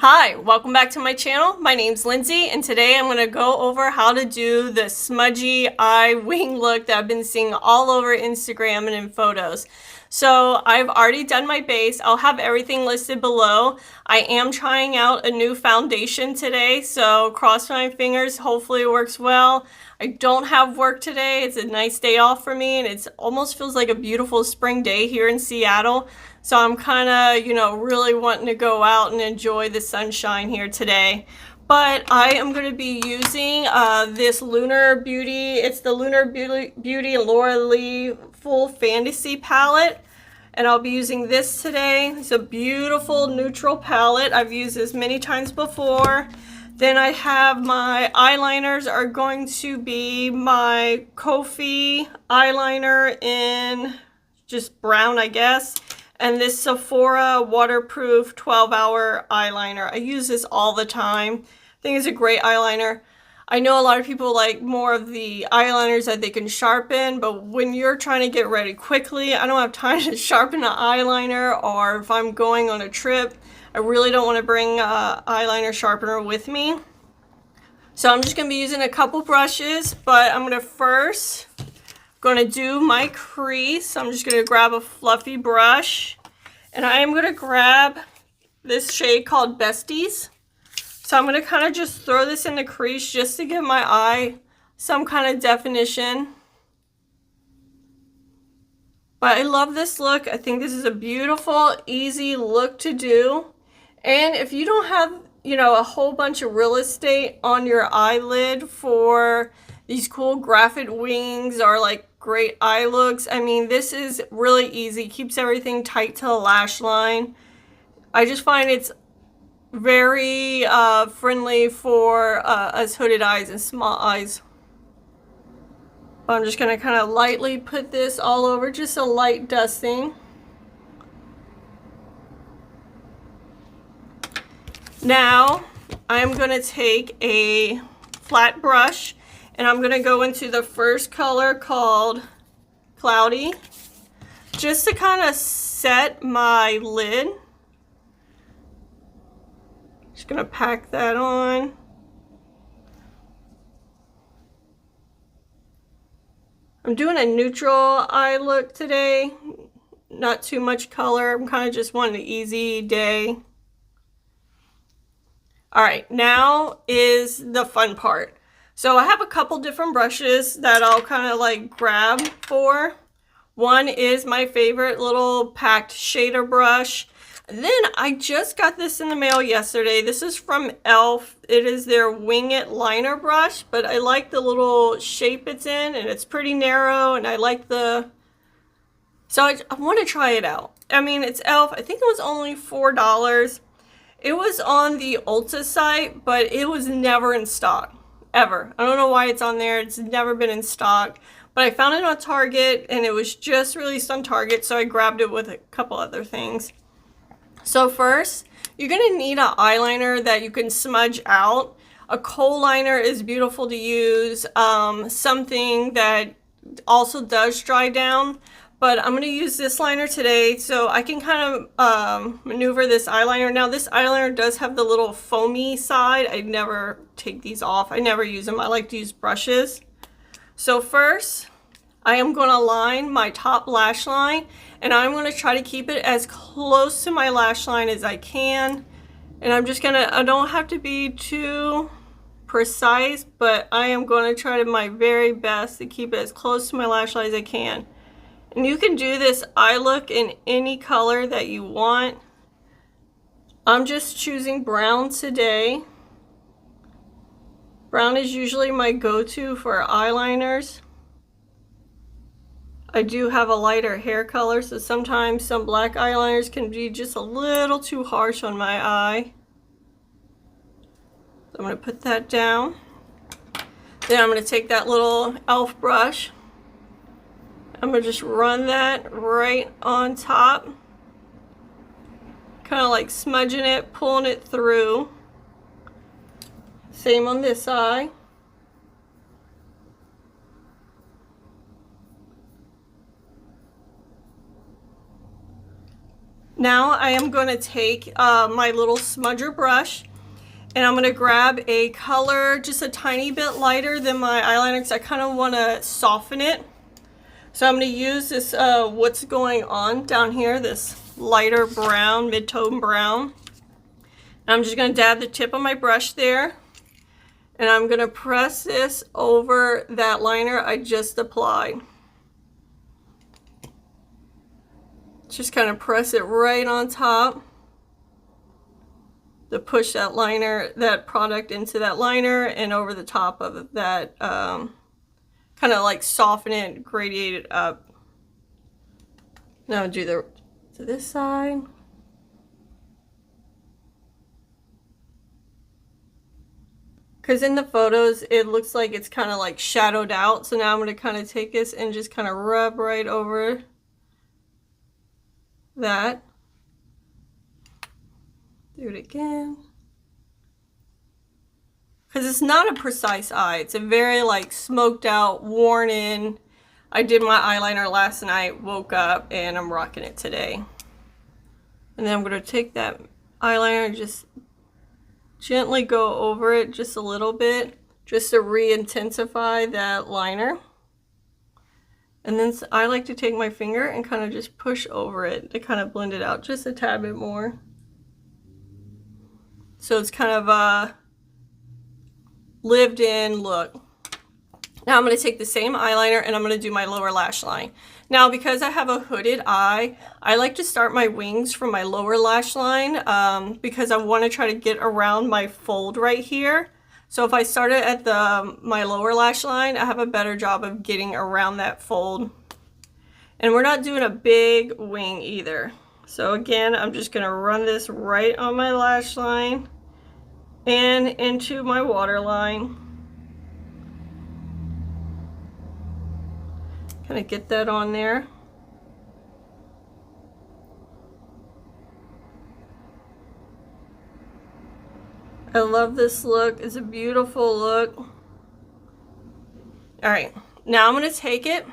Hi, welcome back to my channel. My name's Lindsay, and today I'm going to go over how to do the smudgy eye wing look that I've been seeing all over Instagram and in photos. So I've already done my base. I'll have everything listed below. I am trying out a new foundation today, so cross my fingers. Hopefully it works well. I don't have work today. It's a nice day off for me, and it almost feels like a beautiful spring day here in Seattle. So I'm kind of, really wanting to go out and enjoy the sunshine here today. But I am going to be using this Luner Beauty. It's the Luner Beauty Laura Lee Full Fantasy palette. And I'll be using this today. It's a beautiful neutral palette. I've used this many times before. Then I have my eyeliners are going to be my Kofi eyeliner in just brown, I guess. And this Sephora Waterproof 12-hour eyeliner. I use this all the time. I think it's a great eyeliner. I know a lot of people like more of the eyeliners that they can sharpen, but when you're trying to get ready quickly, I don't have time to sharpen an eyeliner, or if I'm going on a trip, I really don't want to bring an eyeliner sharpener with me. So I'm just going to be using a couple brushes, but I'm going to do my crease. I'm just going to grab a fluffy brush, and I am going to grab this shade called Besties. So I'm going to kind of just throw this in the crease just to give my eye some kind of definition. But I love this look. I think this is a beautiful, easy look to do. And if you don't have, a whole bunch of real estate on your eyelid for these cool graphic wings or like great eye looks, I mean, this is really easy. Keeps everything tight to the lash line. I just find it's very friendly for us hooded eyes and small eyes. I'm just going to kind of lightly put this all over, just a light dusting. Now I'm going to take a flat brush, and I'm going to go into the first color called Cloudy, just to kind of set my lid. Just going to pack that on. I'm doing a neutral eye look today, not too much color. I'm kind of just wanting an easy day. All right, now is the fun part. So I have a couple different brushes that I'll kind of like grab for. One is my favorite little packed shader brush. Then I just got this in the mail yesterday. This is from e.l.f. It is their Wing It liner brush, but I like the little shape it's in, and it's pretty narrow, and I like the... So I want to try it out. I mean, it's e.l.f. I think it was only $4. It was on the Ulta site, but it was never in stock, ever. I don't know why it's on there. It's never been in stock. But I found it on Target, and it was just released on Target, so I grabbed it with a couple other things. So first, you're going to need an eyeliner that you can smudge out. A kohl liner is beautiful to use. Something that also does dry down. But I'm going to use this liner today so I can kind of maneuver this eyeliner. Now this eyeliner does have the little foamy side. I never take these off. I never use them. I like to use brushes. So first, I am going to line my top lash line, and I'm going to try to keep it as close to my lash line as I can. And I'm just going to, I don't have to be too precise, but I am going to try my very best to keep it as close to my lash line as I can. And you can do this eye look in any color that you want. I'm just choosing brown today. Brown is usually my go-to for eyeliners. I do have a lighter hair color, so sometimes some black eyeliners can be just a little too harsh on my eye. So I'm going to put that down. Then I'm going to take that little e.l.f. brush. I'm going to just run that right on top. Kind of like smudging it, pulling it through. Same on this eye. Now I am going to take my little smudger brush, and I'm going to grab a color just a tiny bit lighter than my eyeliner because I kind of want to soften it. So I'm going to use this What's Going On down here, this lighter brown, mid-tone brown. And I'm just going to dab the tip of my brush there. And I'm going to press this over that liner I just applied. Just kind of press it right on top to push that liner, that product into that liner and over the top of that, kind of like soften it, gradiate it up. Now do the to this side. Because in the photos, it looks like it's kind of like shadowed out. So now I'm going to kind of take this and just kind of rub right over that. Do it again. Because it's not a precise eye. It's a very like smoked out, worn in. I did my eyeliner last night, woke up, and I'm rocking it today. And then I'm going to take that eyeliner and just gently go over it just a little bit, just to re-intensify that liner. And then I like to take my finger and kind of just push over it to kind of blend it out just a tad bit more. So it's kind of a lived in look. Now I'm going to take the same eyeliner and I'm going to do my lower lash line. Now because I have a hooded eye, I like to start my wings from my lower lash line because I want to try to get around my fold right here. So if I start it at my lower lash line, I have a better job of getting around that fold. And we're not doing a big wing either. So again, I'm just going to run this right on my lash line and into my waterline. Kind of get that on there. I love this look. It's a beautiful look. All right, now I'm going to take it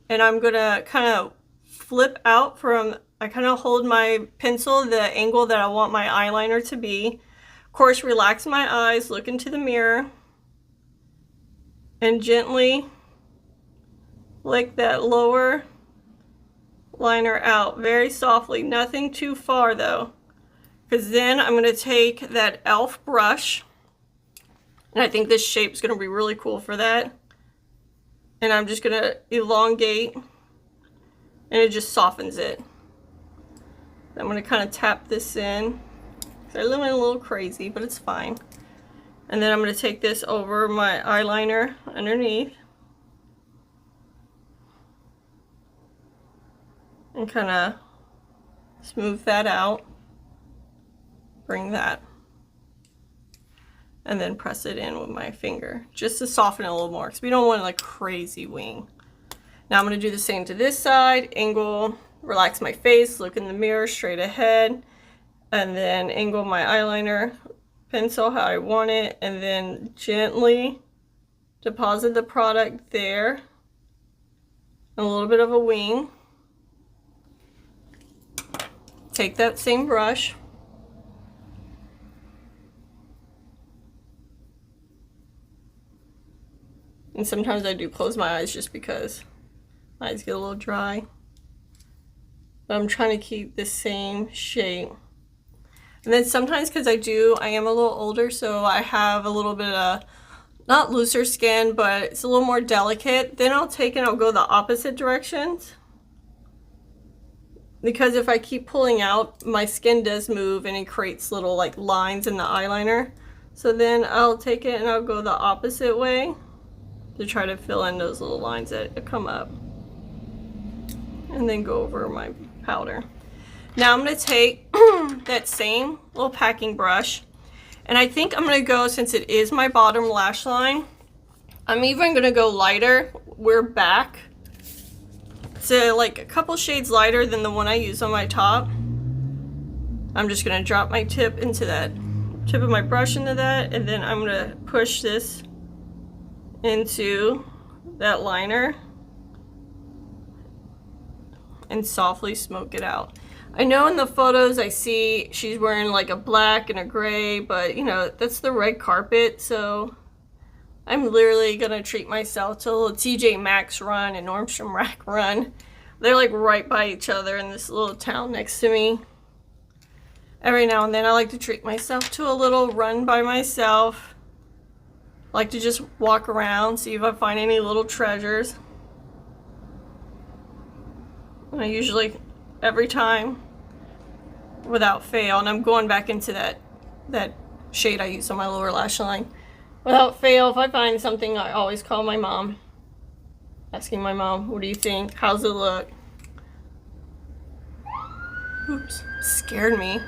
and I'm going to kind of flip out from, I kind of hold my pencil the angle that I want my eyeliner to be. Of course, relax my eyes, look into the mirror, and gently flick that lower liner out very softly, nothing too far though, because then I'm going to take that e.l.f. brush, and I think this shape is going to be really cool for that, and I'm just going to elongate, and it just softens it. I'm going to kind of tap this in. I went a little crazy, but it's fine. And then I'm going to take this over my eyeliner underneath and kind of smooth that out. Bring that. And then press it in with my finger just to soften it a little more because we don't want like crazy wing. Now I'm going to do the same to this side. Angle, relax my face, look in the mirror straight ahead. And then angle my eyeliner pencil how I want it, and then gently deposit the product there. A little bit of a wing. Take that same brush. And sometimes I do close my eyes just because my eyes get a little dry. But I'm trying to keep the same shape. And then sometimes, because I am a little older, so I have a little bit of, not looser skin, but it's a little more delicate. Then I'll take and I'll go the opposite directions. Because if I keep pulling out, my skin does move and it creates little like lines in the eyeliner. So then I'll take it and I'll go the opposite way to try to fill in those little lines that come up. And then go over my powder. Now I'm going to take that same little packing brush, and I think I'm going to go, since it is my bottom lash line, I'm even going to go lighter. We're back to like a couple shades lighter than the one I use on my top. I'm just going to drop my tip into that, tip of my brush into that, and then I'm going to push this into that liner and softly smoke it out. I know in the photos I see she's wearing like a black and a gray, but you know, that's the red carpet, so I'm literally gonna treat myself to a little TJ Maxx run and Nordstrom Rack run. They're like right by each other in this little town next to me. Every now and then I like to treat myself to a little run by myself. I like to just walk around, see if I find any little treasures. And I usually, every time, without fail, and I'm going back into that shade I use on my lower lash line. Without fail, if I find something, I always call my mom. Asking my mom, what do you think? How's it look? Oops, scared me.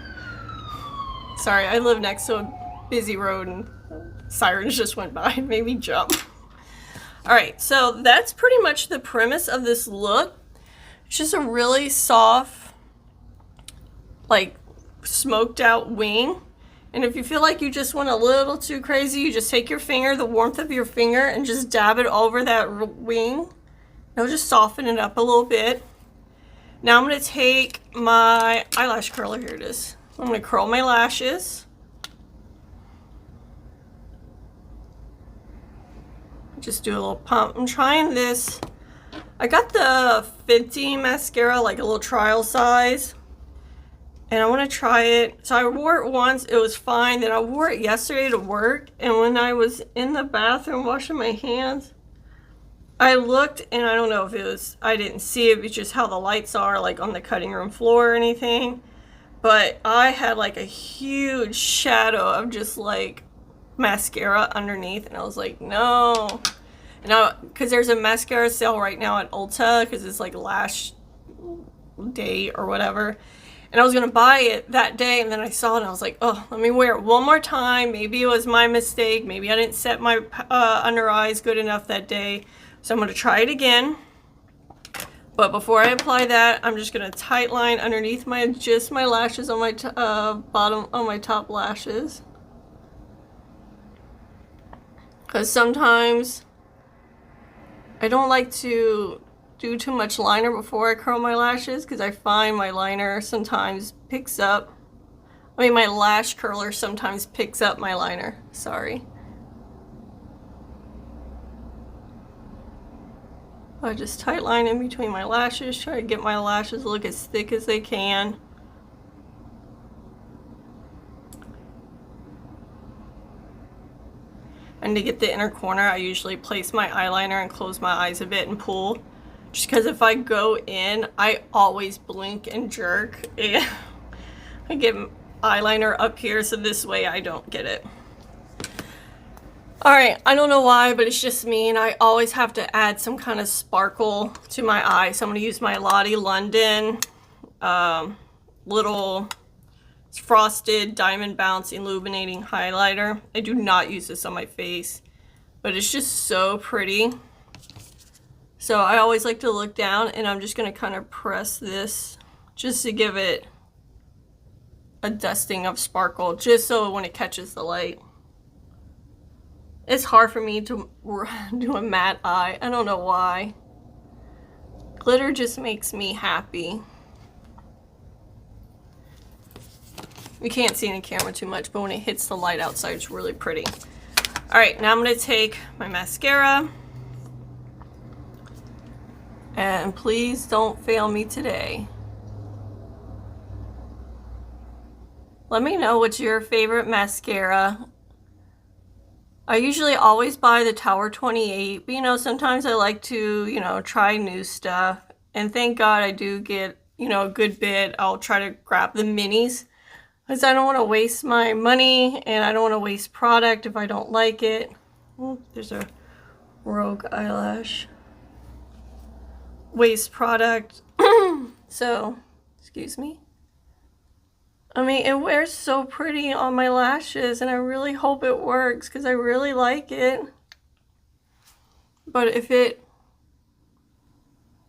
Sorry, I live next to a busy road and sirens just went by and made me jump. Alright, so that's pretty much the premise of this look. It's just a really soft, like, smoked out wing. And if you feel like you just went a little too crazy, you just take your finger, the warmth of your finger, and just dab it over that wing. It'll just soften it up a little bit. Now I'm going to take my eyelash curler. Here it is. I'm going to curl my lashes. Just do a little pump. I'm trying this. I got the Fenty mascara, like a little trial size. And I want to try it. So I wore it once. It was fine. Then I wore it yesterday to work. And when I was in the bathroom washing my hands, I looked and I don't know if it was, I didn't see it. It's just how the lights are, like on the cutting room floor or anything. But I had like a huge shadow of just like mascara underneath. And I was like, no. And because there's a mascara sale right now at Ulta because it's like lash day or whatever. And I was going to buy it that day, and then I saw it, and I was like, oh, let me wear it one more time. Maybe it was my mistake. Maybe I didn't set my under eyes good enough that day. So I'm going to try it again. But before I apply that, I'm just going to tight line underneath just my lashes on my bottom, on my top lashes. Because sometimes I don't like to do too much liner before I curl my lashes because I find my liner sometimes picks up, my lash curler sometimes picks up my liner, sorry. I just tight line in between my lashes, try to get my lashes look as thick as they can. And to get the inner corner, I usually place my eyeliner and close my eyes a bit and pull. Just because if I go in, I always blink and jerk. And I get eyeliner up here, so this way I don't get it. Alright, I don't know why, but it's just me, and I always have to add some kind of sparkle to my eye. So I'm going to use my Lottie Londen little frosted diamond bounce illuminating highlighter. I do not use this on my face, but it's just so pretty. So I always like to look down, and I'm just going to kind of press this just to give it a dusting of sparkle, just so when it catches the light. It's hard for me to do a matte eye. I don't know why. Glitter just makes me happy. You can't see in the camera too much, but when it hits the light outside, it's really pretty. Alright, now I'm going to take my mascara. And please don't fail me today. Let me know what's your favorite mascara. I usually always buy the Tower 28, but you know, sometimes I like to, you know, try new stuff. And thank God I do get, you know, a good bit. I'll try to grab the minis because I don't want to waste my money and I don't want to waste product if I don't like it. Oh, there's a rogue eyelash. Waste product. So, excuse me. I mean, it wears so pretty on my lashes, and I really hope it works because I really like it. But if it,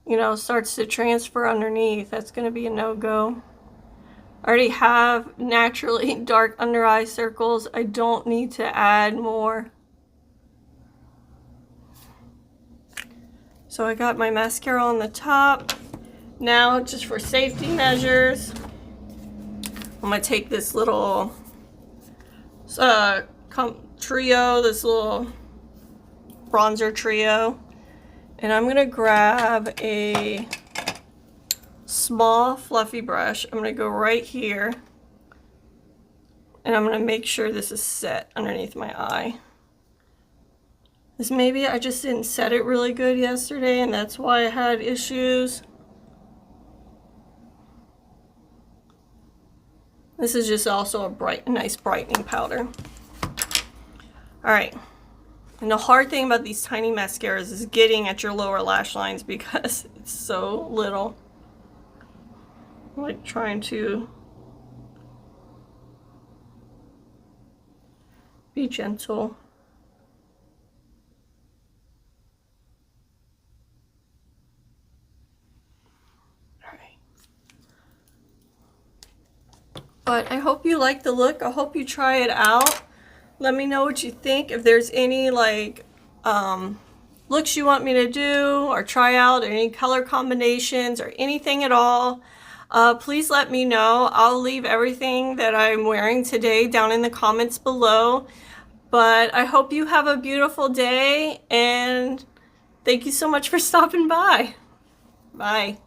you know, starts to transfer underneath, that's going to be a no-go. I already have naturally dark under eye circles. I don't need to add more. So I got my mascara on the top. Now, just for safety measures, I'm going to take this little trio, this little bronzer trio, and I'm going to grab a small fluffy brush. I'm going to go right here, and I'm going to make sure this is set underneath my eye. This maybe I just didn't set it really good yesterday, and that's why I had issues. This is just also a nice brightening powder. Alright, and the hard thing about these tiny mascaras is getting at your lower lash lines because it's so little. I'm like trying to be gentle. But I hope you like the look. I hope you try it out. Let me know what you think. If there's any like looks you want me to do or try out, or any color combinations or anything at all, please let me know. I'll leave everything that I'm wearing today down in the comments below. But I hope you have a beautiful day, and thank you so much for stopping by. Bye.